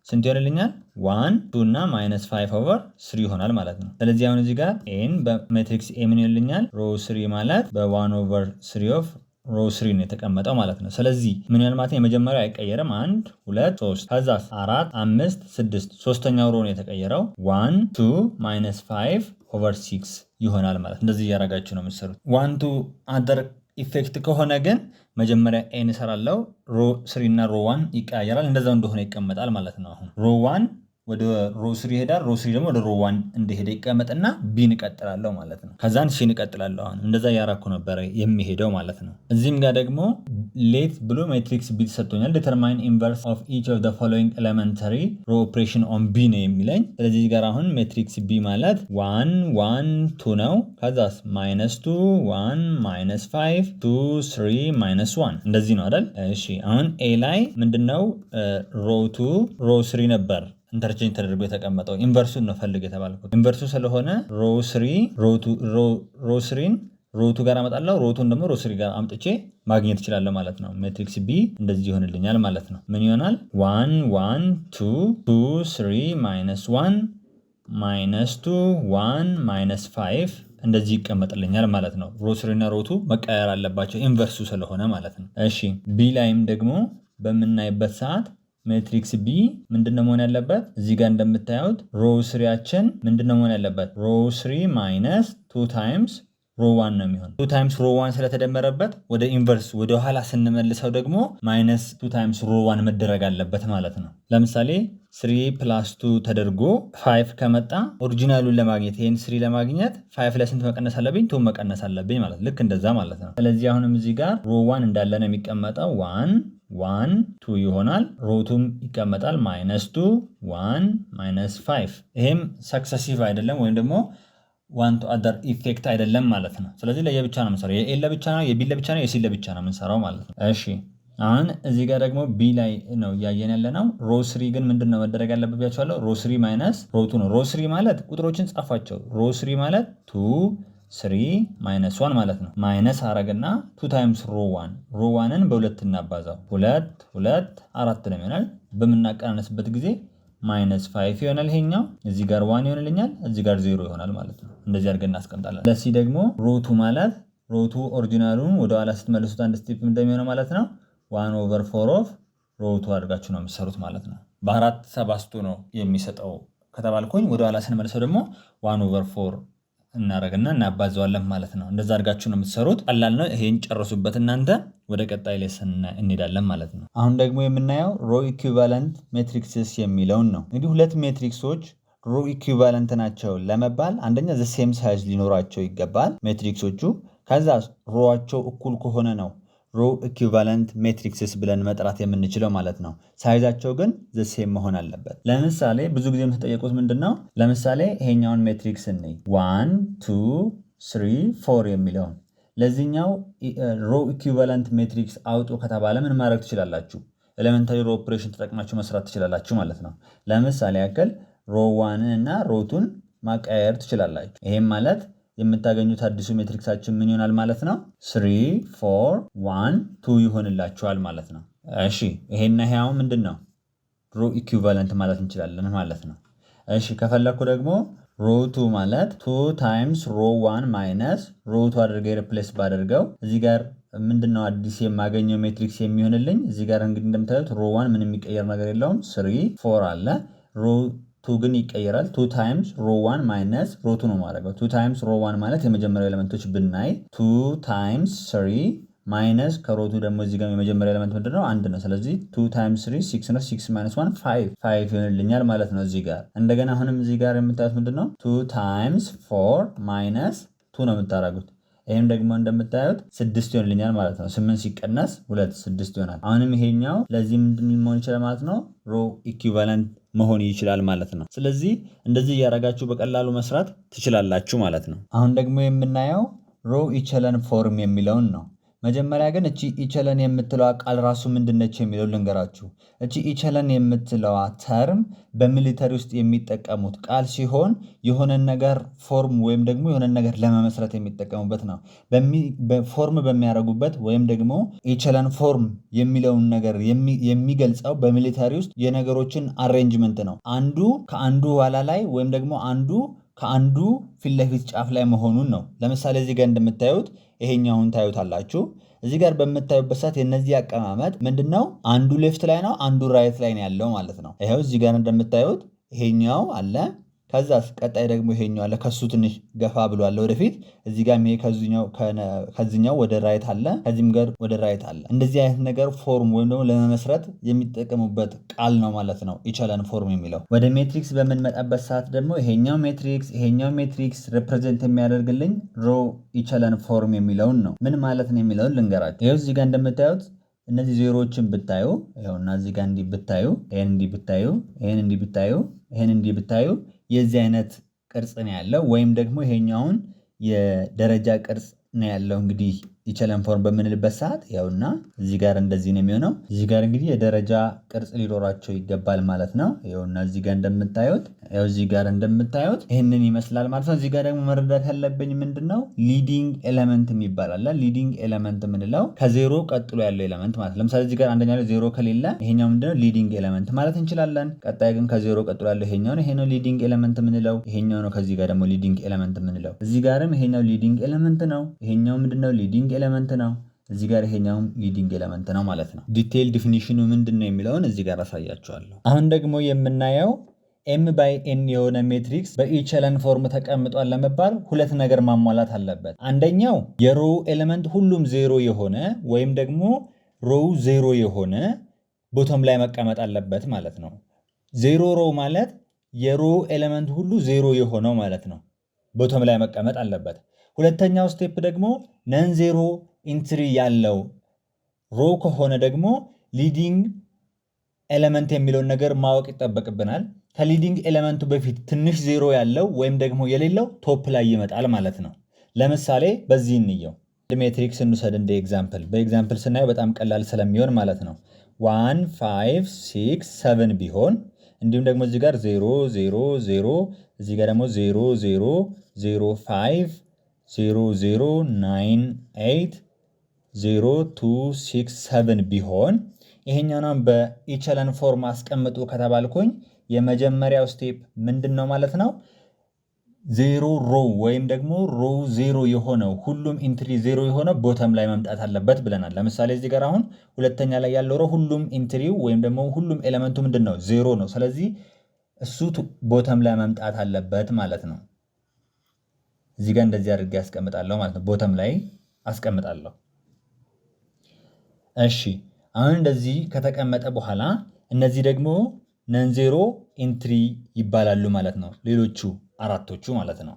A: ስንት ይሆንልኛል? 1 2 እና -5/3 ይሆናል ማለት ነው። ስለዚህ አሁን እዚህ ጋር ኤን በሜትሪክስ ኤ ምን ይሆንልኛል? ሮ 3 ማለት በ1/3 ኦፍ ሮ 3 ነው የተቀመጠው ማለት ነው። ስለዚህ ምን ይሆናል ማለት ነው? የመጀመሪያው አይቀየርም 1 2 3 ከዛ 4 5 6 ሶስተኛው ሮ ነው የተቀየረው 1 2 -5/6 ይሆናል ማለት እንደዚህ እያደረጋችሁ ነው የምትሰሩት። 1 2 አደር ኢፌክት ከሆነ ግን መጀመሪያ ኤን እሰራለሁ። ሮ 3 እና ሮ 1 ይቀያየራል። እንደዛው እንደሆነ ይቀመጣል ማለት ነው። አሁን ሮ 1 ወደ ሮ 3 ይሄዳል። ሮ 3 ደግሞ ወደ ሮ 1 እንደሄደ ይቀመጥና ቢን እቀጥላለሁ ማለት ነው። ከዛን ሲን እቀጥላለሁ። አሁን እንደዛ ያራኩ ነበር የሚሄደው ማለት ነው። እዚህም ጋር ደግሞ ሌት ብሎ ሜትሪክስ ቢ ተሰጥቶኛል። ዲተርማይን ኢንቨርስ ኦፍ ኢች ኦፍ ዘ ፎሎዊንግ ኤሌመንተሪ ሮ ኦፕሬሽን ኦን ቢ ነው የሚለኝ። ስለዚህ ጋር አሁን ሜትሪክስ ቢ ማለት 1 1 2 ነው። ከዛስ -2 1 -5 2 3 -1 እንደዚህ ነው አይደል? እሺ አሁን ኤ ላይ ምንድነው ሮ 2 ሮ 3 ነበር ኢንተርቼንጅ ተደርጎ የተቀመጠው። ኢንቨርሱን ነው ፈልግ የተባልኩት። ኢንቨርሱ ስለሆነ ሮ 3ን ሮ 2 ጋር አመጣለሁ። ሮ 2ን ደግሞ ሮ 3 ጋር አምጥቼ ማግኘት እችላለሁ ማለት ነው። ሜትሪክስ ቢ እንደዚህ ይሆንልኛል ማለት ነው። ምን ይሆናል? 1 1 2 2 3 -1 -2 1 -5 እንደዚህ ይቀመጥልኛል ማለት ነው። ሮ 3 እና ሮ 2 መቀየር አለባቸው ኢንቨርሱ ስለሆነ ማለት ነው። እሺ ቢ ላይም ደግሞ በምናይበት ሰዓት ሜትሪክስ ቢ ምንድነው መሆን ያለበት? እዚህ ጋር እንደምታዩት ሮ 3ያችን ምንድነው መሆን ያለበት? ሮ 3 ማይነስ 2 ታይምስ ሮ 1 ነው የሚሆን። 2 ታይምስ ሮ 1 ስለተደመረበት ወደ ኢንቨርስ ወደ ኋላ ስንመልሰው ደግሞ ማይነስ 2 ታይምስ ሮ 1 መደረግ አለበት ማለት ነው። ለምሳሌ 3 + 2 ተደርጎ 5 ከመጣ ኦሪጂናሉን ለማግኘት ይሄን 3 ለማግኘት 5 ላይ ስንት መቀነስ አለብኝ? 2 መቀነስ አለብኝ ማለት ልክ እንደዛ ማለት ነው። ስለዚህ አሁንም እዚህ ጋር ሮ 1 እንዳለ ነው የሚቀመጠው 1 1 2 ይሆናል። ሮቱም ይቀመጣል -2 1 -5 ይሄም ሰክሰሲቭ አይደለም ወይም ደግሞ ዋን ቱ አደር ኢፌክት አይደለም ማለት ነው። ስለዚህ ለየብቻ ነው የምንሰራው። የኤ ለብቻ ነው፣ የቢ ለብቻ ነው፣ የሲ ለብቻ ነው የምንሰራው ማለት ነው። እሺ አሁን እዚህ ጋር ደግሞ ቢ ላይ ነው እያየን ያለ ነው። ሮ 3 ግን ምንድነው መደረግ ያለበት ብያችኋለሁ። ሮ 3 ማይነስ ሮ 2 ነው። ሮ 3 ማለት ቁጥሮችን ጻፏቸው። ሮ 3 ማለት 2 3 -1 ማለት ነው። ማይነስ አረግና 2 ታይምስ ሮ 1 ሮ 1ን በ2 እናባዛው 2 2 4 ነው ይሆናል። በምናቀናነስበት ጊዜ ማይነስ 5 ይሆናል። ይሄኛው እዚህ ጋር 1 ይሆንልኛል፣ እዚህ ጋር 0 ይሆናል ማለት ነው። እንደዚህ አድርገን እናስቀምጣለን። ለሲ ደግሞ ሩቱ ማለት ሩቱ ኦሪጂናሉን ወደ ኋላ ስትመልሱት አንድ ስቴፕ እንደሚሆነው ማለት ነው 1/4 ኦፍ ሩቱ አድርጋችሁ ነው የምትሰሩት ማለት ነው። በአራት ሰባስቱ ነው የሚሰጠው ከተባልኩኝ ወደ ኋላ ስንመልሰው ደግሞ 1/4 እናደርግና እናባዘዋለን ማለት ነው። እንደዛ አድርጋችሁ ነው የምትሰሩት። ቀላል ነው። ይሄን ጨርሱበት እናንተ። ወደ ቀጣይ ሌሰን እንሄዳለን ማለት ነው። አሁን ደግሞ የምናየው ሮ ኢኩቫለንት ሜትሪክስስ የሚለውን ነው። እንግዲህ ሁለት ሜትሪክሶች ሮ ኢኩቫለንት ናቸው ለመባል አንደኛ ዘ ሴም ሳይዝ ሊኖራቸው ይገባል ሜትሪክሶቹ። ከዛ ሮዋቸው እኩል ከሆነ ነው ሮ ኢኩቫለንት ሜትሪክስስ ብለን መጥራት የምንችለው ማለት ነው። ሳይዛቸው ግን ዘ ሴም መሆን አለበት። ለምሳሌ ብዙ ጊዜ የምትጠየቁት ምንድነው? ለምሳሌ ይሄኛውን ሜትሪክስ እንይ 1 2 3 4 የሚለውን ለዚህኛው ሮ ኢኩቫለንት ሜትሪክስ አውጡ ከተባለ ምን ማድረግ ትችላላችሁ? ኤሌመንታሪ ሮ ኦፕሬሽን ተጠቅማችሁ መስራት ትችላላችሁ ማለት ነው። ለምሳሌ ያክል ሮ 1 እና ሮ 2ን ማቀያየር ትችላላችሁ። ይሄም ማለት የምታገኙት አዲሱ ሜትሪክሳችን ምን ይሆናል ማለት ነው? 3 4 1 2 ይሆንላችኋል ማለት ነው። እሺ ይሄና ይሄው ምንድነው? ሮ ኢኩቫለንት ማለት እንችላለን ማለት ነው። እሺ ከፈለኩ ደግሞ ሮ 2 ማለት 2 ታይምስ ሮ 1 ማይነስ ሮ 2 አድርጌ ሪፕሌስ ባደርገው እዚህ ጋር ምንድነው አዲስ የማገኘው ሜትሪክስ የሚሆንልኝ? እዚህ ጋር እንግዲህ እንደምታዩት ሮ 1 ምንም የሚቀየር ነገር የለውም 3 4 አለ። ሮ 2 ግን ይቀየራል። 2 ታይምስ ሮ 1 ማይነስ ሮ 2 ነው ማድረገው። 2 ታይምስ ሮ 1 ማለት የመጀመሪያው ኤሌመንቶች ብናይ 2 ታይምስ 3 ማይነስ ከሮ 2 ደግሞ እዚህ ጋር የመጀመሪያው ኤሌመንት ምንድነው? 1 ነው። ስለዚህ 2 ታይምስ 3 6 ነው። 6 ማይነስ 1 5 ይሆንልኛል ማለት ነው እዚህ ጋር። እንደገና አሁንም እዚህ ጋር የምታዩት ምንድነው? 2 ታይምስ 4 ማይነስ 2 ነው የምታደርጉት። ይሄም ደግሞ እንደምታዩት 6 ይሆንልኛል ማለት ነው። 8 ሲቀነስ 2 6 ይሆናል። አሁንም ይሄኛው ለዚህ ምንድን መሆን ይችላል ማለት ነው? ሮ ኢኩቫለንት መሆን ይችላል ማለት ነው። ስለዚህ እንደዚህ እያደረጋችሁ በቀላሉ መስራት ትችላላችሁ ማለት ነው። አሁን ደግሞ የምናየው ሮ ኢቸለን ፎርም የሚለውን ነው። መጀመሪያ ግን እቺ ኢቸለን የምትለዋ ቃል ራሱ ምንድነች የሚለው ልንገራችሁ። እቺ ኢቸለን የምትለዋ ተርም በሚሊተሪ ውስጥ የሚጠቀሙት ቃል ሲሆን የሆነን ነገር ፎርም ወይም ደግሞ የሆነን ነገር ለመመስረት የሚጠቀሙበት ነው። ፎርም በሚያደርጉበት ወይም ደግሞ ኢቸለን ፎርም የሚለውን ነገር የሚገልጸው በሚሊተሪ ውስጥ የነገሮችን አሬንጅመንት ነው። አንዱ ከአንዱ ኋላ ላይ ወይም ደግሞ አንዱ ከአንዱ ፊት ለፊት ጫፍ ላይ መሆኑን ነው። ለምሳሌ እዚህ ጋር እንደምታዩት ይሄኛውን ታዩታላችሁ። እዚህ ጋር በምታዩበት ሰዓት የነዚህ አቀማመጥ ምንድነው? አንዱ ሌፍት ላይ ነው፣ አንዱ ራይት ላይ ነው ያለው ማለት ነው። ይሄው እዚህ ጋር እንደምታዩት ይሄኛው አለ፣ ከዛ ቀጣይ ደግሞ ይሄኛው አለ። ከሱ ትንሽ ገፋ ብሏል ወደፊት። እዚህ ጋር ይሄ ከዚህኛው ወደ ራይት አለ፣ ከዚህም ጋር ወደ ራይት አለ። እንደዚህ አይነት ነገር ፎርም ወይም ደግሞ ለመመስረት የሚጠቀሙበት ቃል ነው ማለት ነው ኢቸለን ፎርም የሚለው። ወደ ሜትሪክስ በምንመጣበት ሰዓት ደግሞ ይሄኛው ሜትሪክስ ሪፕሬዘንት የሚያደርግልኝ ሮ ኢቸለን ፎርም የሚለውን ነው። ምን ማለት ነው የሚለውን ልንገራችሁ። ይሄው እዚህ ጋር እንደምታዩት እነዚህ ዜሮዎችን ብታዩ ይሄውና እዚህ ጋር እንዲህ ብታዩ፣ ይሄን እንዲህ ብታዩ፣ ይሄን እንዲህ ብታዩ፣ ይሄን እንዲህ ብታዩ የዚህ አይነት ቅርጽ ነው ያለው። ወይም ደግሞ ይሄኛውን የደረጃ ቅርጽ ነው ያለው። እንግዲህ ኢቸለን ፎርም በምንልበት ሰዓት ያውና እዚህ ጋር እንደዚህ ነው የሚሆነው። እዚህ ጋር እንግዲህ የደረጃ ቅርጽ ሊኖራቸው ይገባል ማለት ነው። ያውና እዚህ ጋር እንደምታዩት እዚህ ጋር እንደምታዩት ይሄንን ይመስላል ማለት ነው። እዚህ ጋር ደግሞ መረዳት ያለብኝ ምንድነው ሊዲንግ ኤሌመንት የሚባል አለ። ሊዲንግ ኤሌመንት የምንለው ከዜሮ ቀጥሎ ያለው ኤሌመንት ማለት። ለምሳሌ እዚህ ጋር አንደኛ ላይ ዜሮ ከሌለ ይሄኛው ምንድነው? ሊዲንግ ኤሌመንት ማለት እንችላለን። ቀጣይ ግን ከዜሮ ቀጥሎ ያለው ይሄኛው ነው። ይሄኛው ሊዲንግ ኤሌመንት የምንለው ይሄኛው ነው። ከዚህ ጋር ደግሞ ሊዲንግ ኤሌመንት የምንለው እዚህ ጋርም ይሄኛው ሊዲንግ ኤሌመንት ነው። ይሄኛው ምንድነው? ሊዲንግ ኤሌመንት ነው። እዚህ ጋር ይሄኛውም ሊዲንግ ኤሌመንት ነው ማለት ነው። ዲቴይል ዲፊኒሽኑ ምንድነው የሚለውን እዚህ ጋር አሳያችኋለሁ። አሁን ደግሞ የምናየው ኤም ባይ ኤን የሆነ ሜትሪክስ በኢቸለን ፎርም ተቀምጧል ለመባል ሁለት ነገር ማሟላት አለበት። አንደኛው የሮው ኤሌመንት ሁሉም ዜሮ የሆነ ወይም ደግሞ ሮው ዜሮ የሆነ ቦቶም ላይ መቀመጥ አለበት ማለት ነው። ዜሮ ሮው ማለት የሮው ኤሌመንት ሁሉ ዜሮ የሆነው ማለት ነው። ቦቶም ላይ መቀመጥ አለበት። ሁለተኛው ስቴፕ ደግሞ ነን ዜሮ ኢንትሪ ያለው ሮ ከሆነ ደግሞ ሊዲንግ ኤሌመንት የሚለውን ነገር ማወቅ ይጠበቅብናል። ከሊዲንግ ኤሌመንቱ በፊት ትንሽ ዜሮ ያለው ወይም ደግሞ የሌለው ቶፕ ላይ ይመጣል ማለት ነው። ለምሳሌ በዚህ እንየው። ሜትሪክስ እንውሰድ እንደ ኤግዛምፕል። በኤግዛምፕል ስናየው በጣም ቀላል ስለሚሆን ማለት ነው። 1 5 6 7 ቢሆን እንዲሁም ደግሞ እዚህ ጋር 0 0 0 እዚህ ጋር ደግሞ 0 0 0 5 0 0 9 8 0 2 6 7 ቢሆን ይሄኛውን በኢቸለን ፎርም አስቀምጡ ከተባልኩኝ የመጀመሪያው ስቴፕ ምንድነው ማለት ነው? ዜሮ ሮው ወይም ደግሞ ሮው ዜሮ የሆነው ሁሉም ኢንትሪ ዜሮ የሆነው ቦተም ላይ መምጣት አለበት ብለናል። ለምሳሌ እዚህ ጋር አሁን ሁለተኛ ላይ ያለው ሮው ሁሉም ኢንትሪው ወይም ደግሞ ሁሉም ኤሌመንቱ ምንድነው? ዜሮ ነው። ስለዚህ እሱ ቦተም ላይ መምጣት አለበት ማለት ነው። እዚህ ጋር እንደዚህ አድርጌ ያስቀምጣለሁ ማለት ነው። ቦተም ላይ አስቀምጣለሁ። እሺ አሁን እንደዚህ ከተቀመጠ በኋላ እነዚህ ደግሞ ነን ዜሮ ኢንትሪ ይባላሉ ማለት ነው። ሌሎቹ አራቶቹ ማለት ነው።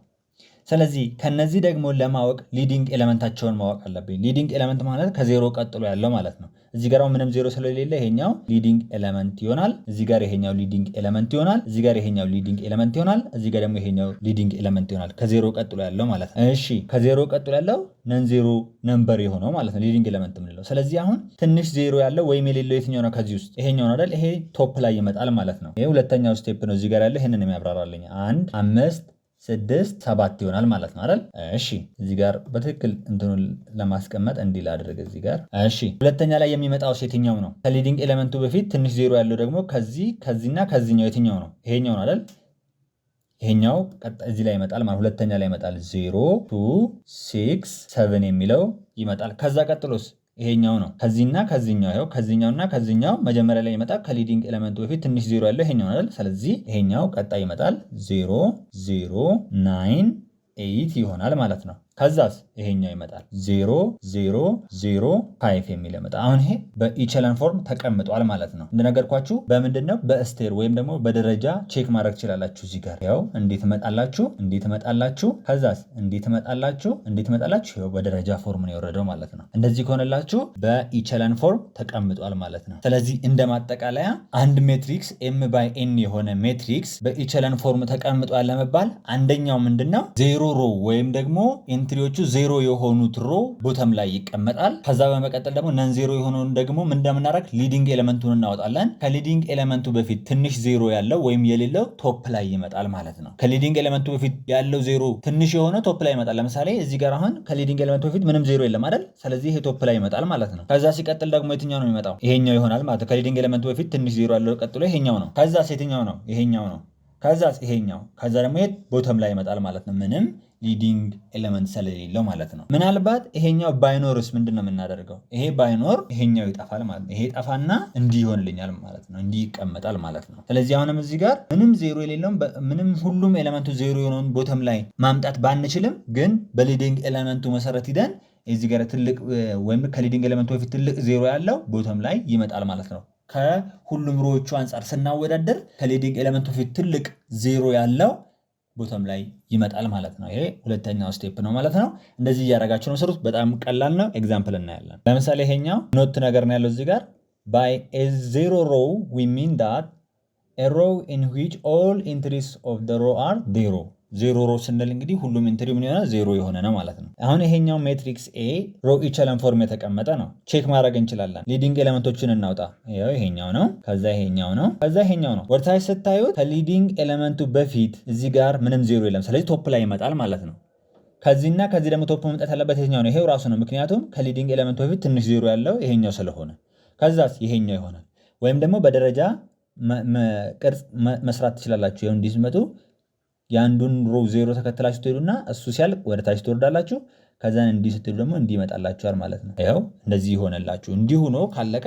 A: ስለዚህ ከነዚህ ደግሞ ለማወቅ ሊዲንግ ኤሌመንታቸውን ማወቅ አለብኝ። ሊዲንግ ኤሌመንት ማለት ከዜሮ ቀጥሎ ያለው ማለት ነው። እዚህ ጋር ምንም ዜሮ ስለሌለ ይሄኛው ሊዲንግ ኤሌመንት ይሆናል። እዚህ ጋር ይሄኛው ሊዲንግ ኤሌመንት ይሆናል። እዚህ ጋር ይሄኛው ሊዲንግ ኤሌመንት ይሆናል። እዚህ ጋር ደግሞ ይሄኛው ሊዲንግ ኤሌመንት ይሆናል። ከዜሮ ቀጥሎ ያለው ማለት ነው። እሺ ከዜሮ ቀጥሎ ያለው ነን ዜሮ ነምበር የሆነው ማለት ነው ሊዲንግ ኤሌመንት የምንለው። ስለዚህ አሁን ትንሽ ዜሮ ያለው ወይም የሌለው የትኛው ነው? ከዚህ ውስጥ ይሄኛው ነው አይደል? ይሄ ቶፕ ላይ ይመጣል ማለት ነው። ይሄ ሁለተኛው ስቴፕ ነው። እዚህ ጋር ያለው ይሄንን የሚያብራራልኝ 1 5 6 7 ይሆናል ማለት ነው አይደል? እሺ እዚህ ጋር በትክክል እንትኑን ለማስቀመጥ እንዲህ ላድርግ እዚህ ጋር። እሺ ሁለተኛ ላይ የሚመጣው የትኛው ነው? ከሊዲንግ ኤሌመንቱ በፊት ትንሽ ዜሮ ያለው ደግሞ ከዚህና ከዚህኛው የትኛው ነው? ይሄኛው ነው አይደል? ይሄኛው እዚህ ላይ ይመጣል ማለት ሁለተኛ ላይ ይመጣል። 0 2 6 7 የሚለው ይመጣል። ከዛ ቀጥሎስ ይሄኛው ነው። ከዚህና ከዚህኛው ይሄው ከዚህኛውና ከዚህኛው መጀመሪያ ላይ ይመጣል። ከሊዲንግ ኤሌመንቱ በፊት ትንሽ ዜሮ ያለው ይሄኛው አይደል? ስለዚህ ይሄኛው ቀጣይ ይመጣል 0 0 9 8 ይሆናል ማለት ነው። ከዛስ ይሄኛው ይመጣል 0 0 0 5 የሚል ይመጣል። አሁን ይሄ በኢቸለን ፎርም ተቀምጧል ማለት ነው። እንደነገርኳችሁ በምንድነው በስቴር ወይም ደግሞ በደረጃ ቼክ ማድረግ ትችላላችሁ። እዚህ ጋር ያው እንዴት ትመጣላችሁ፣ ከዛስ እንዴት ትመጣላችሁ፣ ያው በደረጃ ፎርም ነው የወረደው ማለት ነው። እንደዚህ ከሆነላችሁ በኢቸለን ፎርም ተቀምጧል ማለት ነው። ስለዚህ እንደ ማጠቃለያ አንድ ሜትሪክስ ኤም ባይ ኤን የሆነ ሜትሪክስ በኢቸለን ፎርም ተቀምጧል ለመባል አንደኛው ምንድነው ዜሮ ሮ ወይም ደግሞ ኢንትሪዎቹ ዜሮ የሆኑት ሮ ቦተም ላይ ይቀመጣል። ከዛ በመቀጠል ደግሞ ነን ዜሮ የሆነውን ደግሞ ምን እንደምናደርግ ሊዲንግ ኤሌመንቱን እናወጣለን። ከሊዲንግ ኤሌመንቱ በፊት ትንሽ ዜሮ ያለው ወይም የሌለው ቶፕ ላይ ይመጣል ማለት ነው። ከሊዲንግ ኤሌመንቱ በፊት ያለው ዜሮ ትንሽ የሆነ ቶፕ ላይ ይመጣል። ለምሳሌ እዚህ ጋር አሁን ከሊዲንግ ኤሌመንቱ በፊት ምንም ዜሮ የለም አይደል? ስለዚህ ይሄ ቶፕ ላይ ይመጣል ማለት ነው። ከዛ ሲቀጥል ደግሞ የትኛው ነው የሚመጣው? ይሄኛው ይሆናል ማለት ነው። ከሊዲንግ ኤሌመንቱ በፊት ትንሽ ዜሮ ያለው ቀጥሎ ይሄኛው ነው። ከዛስ የትኛው ነው? ይሄኛው ነው። ከዛስ ይሄኛው። ከዛ ደግሞ ይሄ ቦተም ላይ ይመጣል ማለት ነው። ምንም ሊዲንግ ኤሌመንት ስለሌለው ማለት ነው። ምናልባት ይሄኛው ባይኖርስ ምንድን ነው የምናደርገው? ይሄ ባይኖር ይሄኛው ይጠፋል ማለት ነው። ይሄ ጠፋና እንዲህ ይሆንልኛል ማለት ነው። እንዲህ ይቀመጣል ማለት ነው። ስለዚህ አሁንም እዚህ ጋር ምንም ዜሮ የሌለውም ምንም ሁሉም ኤሌመንቱ ዜሮ የሆነውን ቦተም ላይ ማምጣት ባንችልም ግን በሊዲንግ ኤሌመንቱ መሰረት ሂደን እዚህ ጋር ትልቅ ወይም ከሊዲንግ ኤሌመንቱ በፊት ትልቅ ዜሮ ያለው ቦተም ላይ ይመጣል ማለት ነው። ከሁሉም ሮዎቹ አንጻር ስናወዳደር ከሊዲንግ ኤሌመንቱ በፊት ትልቅ ዜሮ ያለው ቦተም ላይ ይመጣል ማለት ነው። ይሄ ሁለተኛው ስቴፕ ነው ማለት ነው። እንደዚህ እያደረጋችሁ ነው ሰሩት። በጣም ቀላል ነው። ኤግዛምፕል እናያለን። ለምሳሌ ይሄኛው ኖት ነገር ነው ያለው እዚህ ጋር by a zero row we mean that a row in which all entries of the row are zero ዜሮ ሮ ስንል እንግዲህ ሁሉም ኢንትሪ ምን ይሆናል? ዜሮ የሆነ ነው ማለት ነው። አሁን ይሄኛው ሜትሪክስ ኤ ሮ ኢቸለን ፎርም የተቀመጠ ነው። ቼክ ማድረግ እንችላለን። ሊዲንግ ኤሌመንቶችን እናውጣ። ይሄኛው ነው፣ ከዛ ይሄኛው ነው፣ ከዛ ይሄኛው ነው። ወርታች ስታዩት ከሊዲንግ ኤሌመንቱ በፊት እዚህ ጋር ምንም ዜሮ የለም። ስለዚህ ቶፕ ላይ ይመጣል ማለት ነው። ከዚህና ከዚህ ደግሞ ቶፕ መምጣት ያለበት ይሄኛው ነው። ይሄው ራሱ ነው። ምክንያቱም ከሊዲንግ ኤሌመንቱ በፊት ትንሽ ዜሮ ያለው ይሄኛው ስለሆነ፣ ከዛስ ይሄኛው ይሆናል። ወይም ደግሞ በደረጃ ቅርጽ መስራት ትችላላችሁ። ይሄው እንዲህ ሲመጡ የአንዱን ሮ ዜሮ ተከትላችሁ ትሄዱና እሱ ሲያልቅ ወደ ታች ትወርዳላችሁ። ከዛን እንዲህ ስትሄዱ ደግሞ እንዲህ ይመጣላችኋል ማለት ነው። ይኸው እንደዚህ ይሆነላችሁ። እንዲሁ ሆኖ ካለቀ